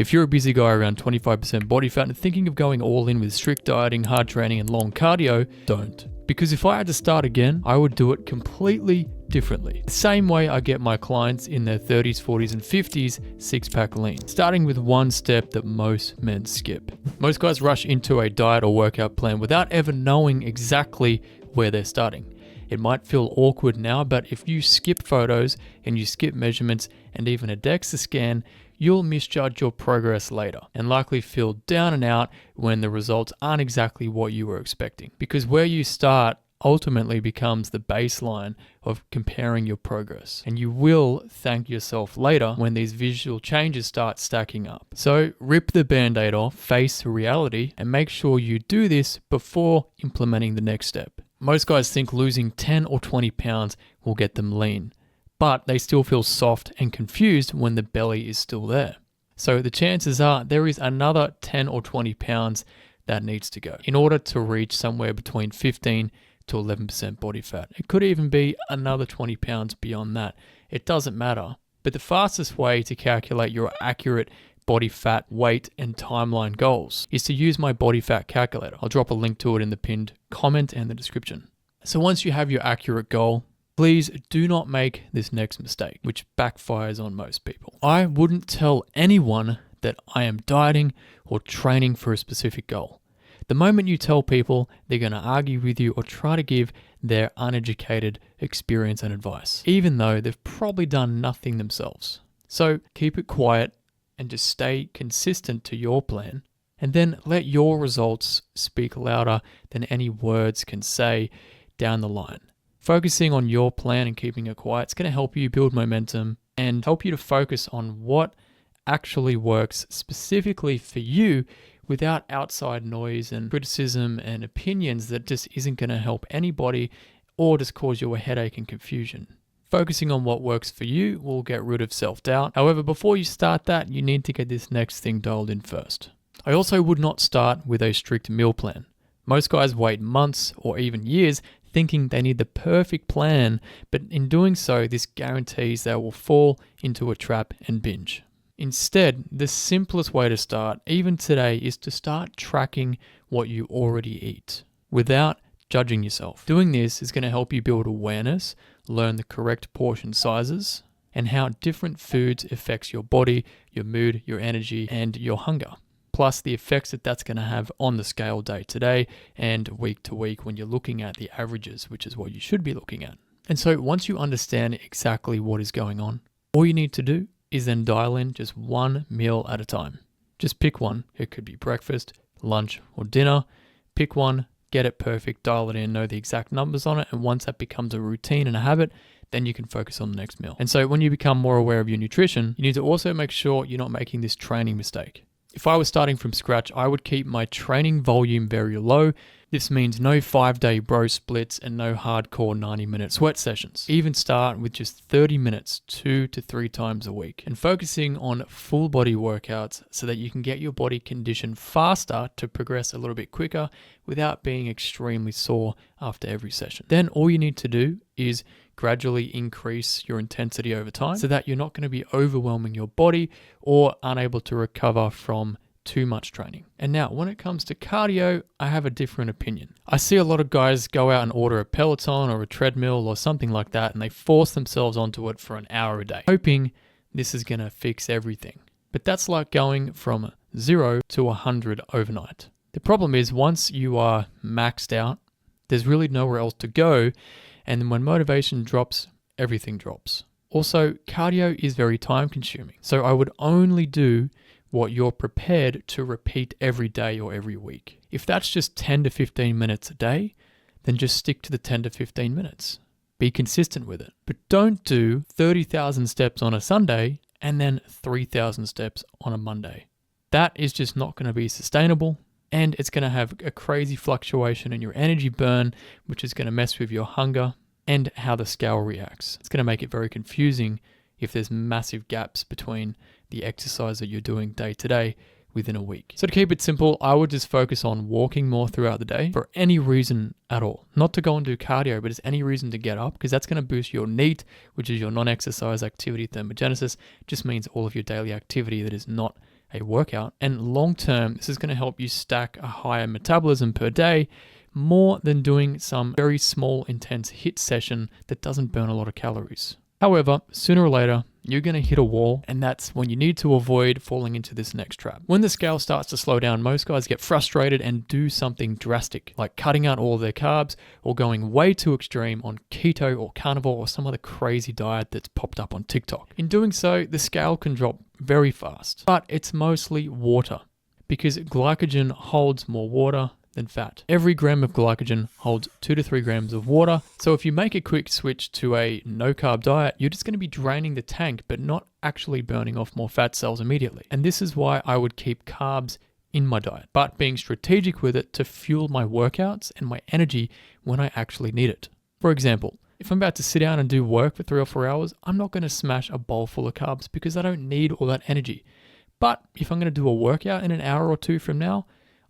If you're a busy guy around 25% body fat and thinking of going all in with strict dieting, hard training, and long cardio, don't. Because if I had to start again, I would do it completely differently. The same way I get my clients in their 30s, 40s, and 50s six-pack lean, starting with one step that most men skip. Most guys rush into a diet or workout plan without ever knowing exactly where they're starting. It might feel awkward now, but if you skip photos and you skip measurements and even a DEXA scan, you'll misjudge your progress later and likely feel down and out when the results aren't exactly what you were expecting. Because where you start ultimately becomes the baseline of comparing your progress. And you will thank yourself later when these visual changes start stacking up. So rip the band-aid off, face reality, and make sure you do this before implementing the next step. Most guys think losing 10 or 20 pounds will get them lean, but they still feel soft and confused when the belly is still there. So the chances are there is another 10 or 20 pounds that needs to go in order to reach somewhere between 15 to 11% body fat. It could even be another 20 pounds beyond that. It doesn't matter. But the fastest way to calculate your accurate body fat, weight, and timeline goals is to use my body fat calculator. I'll drop a link to it in the pinned comment and the description. So once you have your accurate goal, please do not make this next mistake, which backfires on most people. I wouldn't tell anyone that I am dieting or training for a specific goal. The moment you tell people, they're going to argue with you or try to give their uneducated experience and advice, even though they've probably done nothing themselves. So keep it quiet and just stay consistent to your plan, and then let your results speak louder than any words can say down the line. Focusing on your plan and keeping it quiet is going to help you build momentum and help you to focus on what actually works specifically for you without outside noise and criticism and opinions that just isn't going to help anybody or just cause you a headache and confusion. Focusing on what works for you will get rid of self-doubt. However, before you start that, you need to get this next thing dialed in first. I also would not start with a strict meal plan. Most guys wait months or even years thinking they need the perfect plan, but in doing so, this guarantees they will fall into a trap and binge. Instead, the simplest way to start, even today, is to start tracking what you already eat without judging yourself. Doing this is going to help you build awareness, learn the correct portion sizes, and how different foods affects your body, your mood, your energy, and your hunger. Plus the effects that that's going to have on the scale day to day and week to week when you're looking at the averages, which is what you should be looking at. And so once you understand exactly what is going on, all you need to do is then dial in just one meal at a time. Just pick one. It could be breakfast, lunch, or dinner. Pick one, get it perfect, dial it in, know the exact numbers on it, and once that becomes a routine and a habit, then you can focus on the next meal. And so when you become more aware of your nutrition, you need to also make sure you're not making this training mistake. If I was starting from scratch, I would keep my training volume very low. This means no 5-day bro splits and no hardcore 90-minute sweat sessions. Even start with just 30 minutes 2 to 3 times a week and focusing on full body workouts so that you can get your body conditioned faster to progress a little bit quicker without being extremely sore after every session. Then all you need to do is gradually increase your intensity over time so that you're not going to be overwhelming your body or unable to recover from too much training. And now when it comes to cardio, I have a different opinion. I see a lot of guys go out and order a Peloton or a treadmill or something like that, and they force themselves onto it for an hour a day, hoping this is going to fix everything. But that's like going from 0 to 100 overnight. The problem is once you are maxed out, there's really nowhere else to go. And then when motivation drops, everything drops. Also, cardio is very time consuming. So I would only do what you're prepared to repeat every day or every week. If that's just 10 to 15 minutes a day, then just stick to the 10 to 15 minutes. Be consistent with it. But don't do 30,000 steps on a Sunday and then 3,000 steps on a Monday. That is just not going to be sustainable. And it's going to have a crazy fluctuation in your energy burn, which is going to mess with your hunger and how the scale reacts. It's going to make it very confusing if there's massive gaps between the exercise that you're doing day to day within a week. So to keep it simple, I would just focus on walking more throughout the day for any reason at all. Not to go and do cardio, but just any reason to get up, because that's going to boost your NEAT, which is your non-exercise activity thermogenesis. It just means all of your daily activity that is not a workout. And long term, this is going to help you stack a higher metabolism per day more than doing some very small, intense HIIT session that doesn't burn a lot of calories. However, sooner or later, you're going to hit a wall, and that's when you need to avoid falling into this next trap. When the scale starts to slow down, most guys get frustrated and do something drastic, like cutting out all of their carbs or going way too extreme on keto or carnivore or some other crazy diet that's popped up on TikTok. In doing so, the scale can drop very fast, but it's mostly water because glycogen holds more water than fat. Every gram of glycogen holds 2 to 3 grams of water. So if you make a quick switch to a no carb diet, you're just going to be draining the tank, but not actually burning off more fat cells immediately. And this is why I would keep carbs in my diet, but being strategic with it to fuel my workouts and my energy when I actually need it. For example, if I'm about to sit down and do work for 3 or 4 hours, I'm not going to smash a bowl full of carbs because I don't need all that energy. But if I'm going to do a workout in an hour or two from now,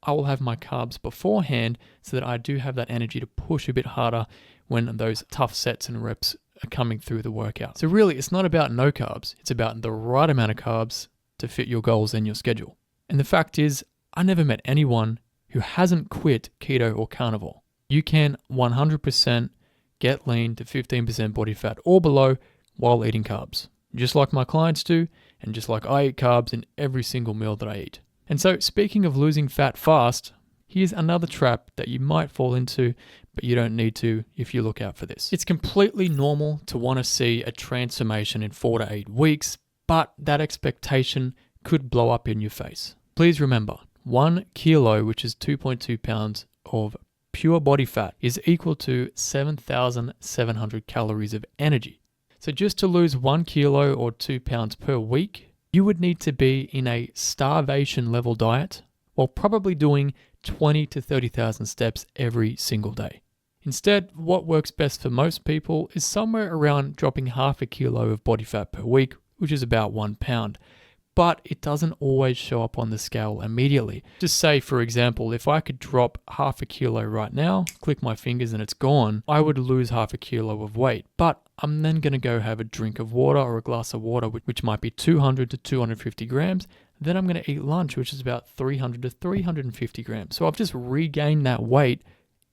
I will have my carbs beforehand so that I do have that energy to push a bit harder when those tough sets and reps are coming through the workout. So really, it's not about no carbs. It's about the right amount of carbs to fit your goals and your schedule. And the fact is, I never met anyone who hasn't quit keto or carnivore. You can 100% get lean to 15% body fat or below while eating carbs, just like my clients do, and just like I eat carbs in every single meal that I eat. And so, speaking of losing fat fast, here's another trap that you might fall into, but you don't need to if you look out for this. It's completely normal to want to see a transformation in 4 to 8 weeks, but that expectation could blow up in your face. Please remember, 1 kilo, which is 2.2 pounds of pure body fat, is equal to 7,700 calories of energy. So just to lose 1 kilo or 2 pounds per week, you would need to be in a starvation level diet while probably doing 20 to 30,000 steps every single day. Instead, what works best for most people is somewhere around dropping half a kilo of body fat per week, which is about 1 pound. But it doesn't always show up on the scale immediately. Just say, for example, if I could drop half a kilo right now, click my fingers and it's gone, I would lose half a kilo of weight. But I'm then going to go have a drink of water or a glass of water, which might be 200 to 250 grams. Then I'm going to eat lunch, which is about 300 to 350 grams. So I've just regained that weight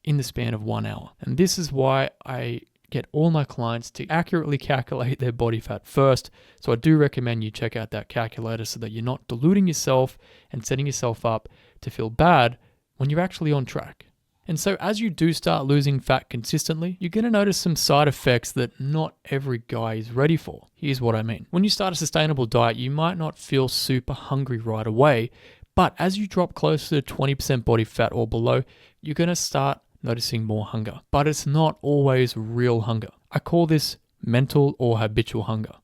in the span of 1 hour. And this is why I get all my clients to accurately calculate their body fat first. So I do recommend you check out that calculator so that you're not diluting yourself and setting yourself up to feel bad when you're actually on track. And so as you do start losing fat consistently, you're going to notice some side effects that not every guy is ready for. Here's what I mean. When you start a sustainable diet, you might not feel super hungry right away, but as you drop closer to 20% body fat or below, you're going to start noticing more hunger. But it's not always real hunger. I call this mental or habitual hunger.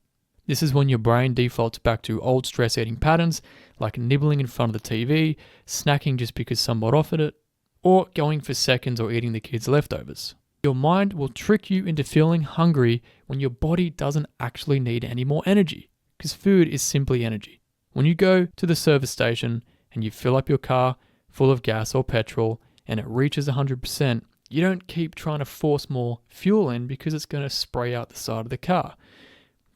This is when your brain defaults back to old stress eating patterns, like nibbling in front of the TV, snacking just because someone offered it, or going for seconds or eating the kids' leftovers. Your mind will trick you into feeling hungry when your body doesn't actually need any more energy, because food is simply energy. When you go to the service station and you fill up your car full of gas or petrol and it reaches 100%, you don't keep trying to force more fuel in because it's going to spray out the side of the car.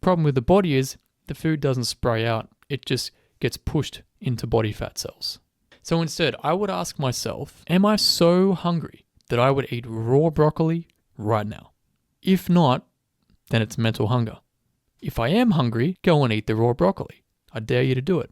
Problem with the body is the food doesn't spray out, it just gets pushed into body fat cells. So instead, I would ask myself, am I so hungry that I would eat raw broccoli right now? If not, then it's mental hunger. If I am hungry, go and eat the raw broccoli. I dare you to do it.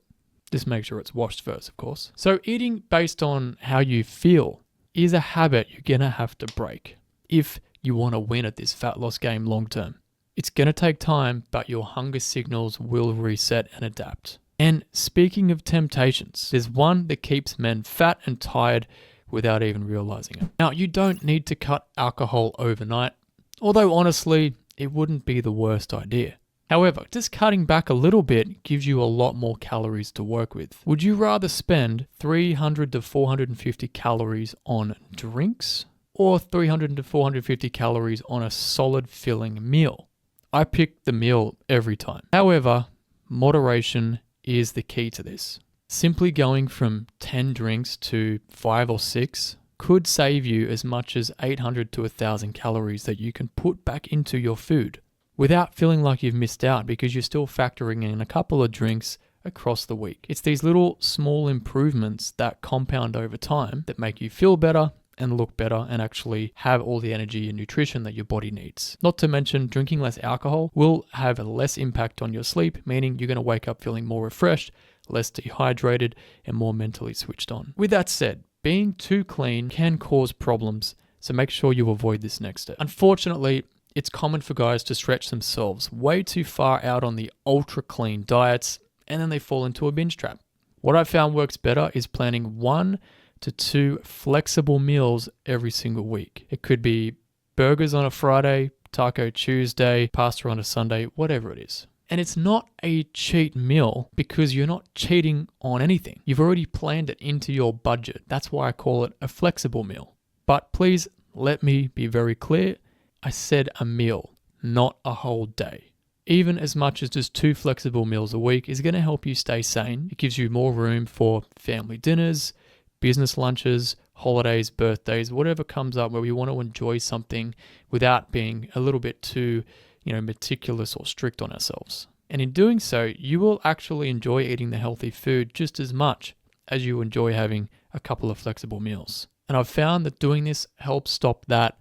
Just make sure it's washed first, of course. So eating based on how you feel is a habit you're going to have to break if you want to win at this fat loss game long term. It's going to take time, but your hunger signals will reset and adapt. And speaking of temptations, there's one that keeps men fat and tired without even realizing it. Now, you don't need to cut alcohol overnight, although honestly, it wouldn't be the worst idea. However, just cutting back a little bit gives you a lot more calories to work with. Would you rather spend 300 to 450 calories on drinks or 300 to 450 calories on a solid filling meal? I pick the meal every time. However, moderation is the key to this. Simply going from 10 drinks to 5 or 6 could save you as much as 800 to 1,000 calories that you can put back into your food without feeling like you've missed out because you're still factoring in a couple of drinks across the week. It's these little small improvements that compound over time that make you feel better and look better and actually have all the energy and nutrition that your body needs. Not to mention, drinking less alcohol will have a less impact on your sleep, meaning you're going to wake up feeling more refreshed, less dehydrated, and more mentally switched on. With that said, being too clean can cause problems, so make sure you avoid this next step. Unfortunately, it's common for guys to stretch themselves way too far out on the ultra clean diets, and then they fall into a binge trap. What I found works better is planning 1 to 2 flexible meals every single week. It could be burgers on a Friday, Taco Tuesday, pasta on a Sunday, whatever it is. And it's not a cheat meal because you're not cheating on anything. You've already planned it into your budget. That's why I call it a flexible meal. But please let me be very clear. I said a meal, not a whole day. Even as much as just 2 flexible meals a week is going to help you stay sane. It gives you more room for family dinners, business lunches, holidays, birthdays, whatever comes up where we want to enjoy something without being a little bit too, meticulous or strict on ourselves. And in doing so, you will actually enjoy eating the healthy food just as much as you enjoy having a couple of flexible meals. And I've found that doing this helps stop that,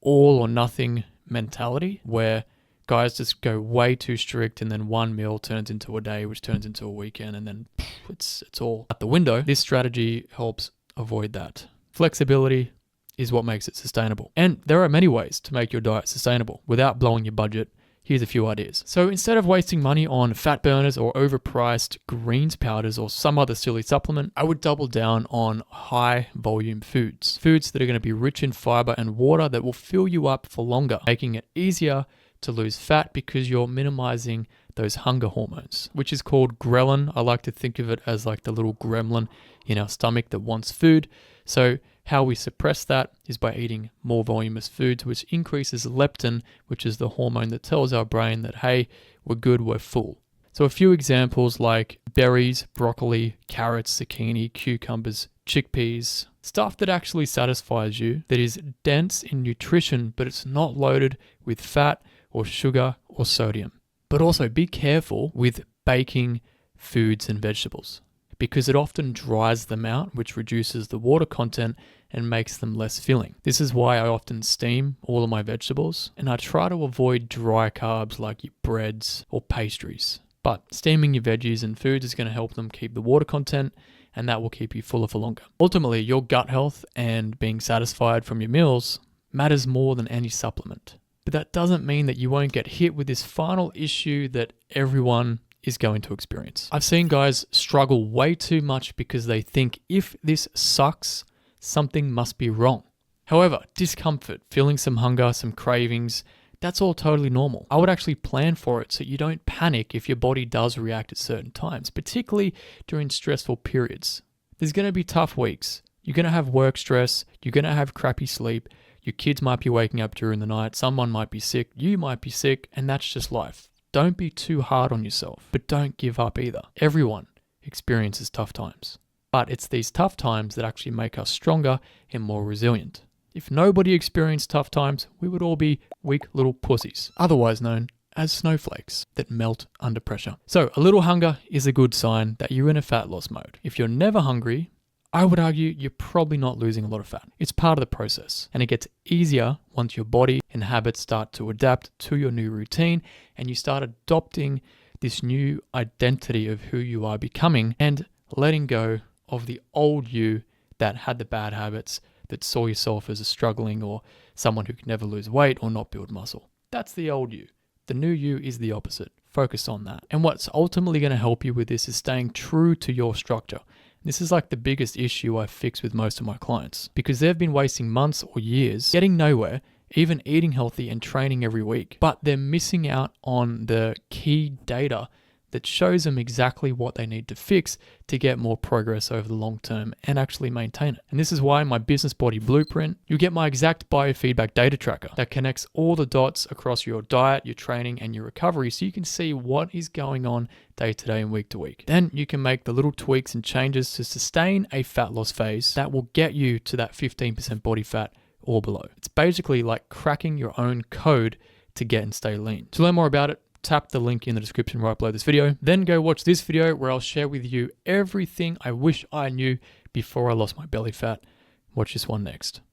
all or nothing mentality where guys just go way too strict and then one meal turns into a day, which turns into a weekend, and then it's all out the window. This strategy helps avoid that. Flexibility is what makes it sustainable. And there are many ways to make your diet sustainable without blowing your budget. Here's a few ideas. So instead of wasting money on fat burners or overpriced greens powders or some other silly supplement, I would double down on high volume foods. Foods that are going to be rich in fiber and water that will fill you up for longer, making it easier to lose fat because you're minimizing those hunger hormones, which is called ghrelin. I like to think of it as like the little gremlin in our stomach that wants food. So how we suppress that is by eating more voluminous foods, which increases leptin, which is the hormone that tells our brain that, hey, we're good, we're full. So a few examples like berries, broccoli, carrots, zucchini, cucumbers, chickpeas, stuff that actually satisfies you, that is dense in nutrition, but it's not loaded with fat or sugar or sodium. But also be careful with baking foods and vegetables because it often dries them out, which reduces the water content and makes them less filling. This is why I often steam all of my vegetables, and I try to avoid dry carbs like your breads or pastries. But steaming your veggies and foods is going to help them keep the water content, and that will keep you fuller for longer. Ultimately, your gut health and being satisfied from your meals matters more than any supplement. But that doesn't mean that you won't get hit with this final issue that everyone is going to experience. I've seen guys struggle way too much because they think if this sucks, something must be wrong. However, discomfort, feeling some hunger, some cravings, that's all totally normal. I would actually plan for it so you don't panic if your body does react at certain times, particularly during stressful periods. There's going to be tough weeks. You're going to have work stress. You're going to have crappy sleep. Your kids might be waking up during the night. Someone might be sick. You might be sick, and that's just life. Don't be too hard on yourself, but don't give up either. Everyone experiences tough times, but it's these tough times that actually make us stronger and more resilient. If nobody experienced tough times, we would all be weak little pussies, otherwise known as snowflakes that melt under pressure. So a little hunger is a good sign that you're in a fat loss mode. If you're never hungry, I would argue you're probably not losing a lot of fat. It's part of the process, and it gets easier once your body and habits start to adapt to your new routine and you start adopting this new identity of who you are becoming and letting go of the old you that had the bad habits, that saw yourself as a struggling or someone who could never lose weight or not build muscle. That's the old you. The new you is the opposite. Focus on that. And what's ultimately going to help you with this is staying true to your structure. This is like the biggest issue I fix with most of my clients because they've been wasting months or years getting nowhere, even eating healthy and training every week, but they're missing out on the key data that shows them exactly what they need to fix to get more progress over the long term and actually maintain it. And this is why in my Business Body Blueprint, you get my exact biofeedback data tracker that connects all the dots across your diet, your training, and your recovery so you can see what is going on day to day and week to week. Then you can make the little tweaks and changes to sustain a fat loss phase that will get you to that 15% body fat or below. It's basically like cracking your own code to get and stay lean. To learn more about it, tap the link in the description right below this video. Then go watch this video where I'll share with you everything I wish I knew before I lost my belly fat. Watch this one next.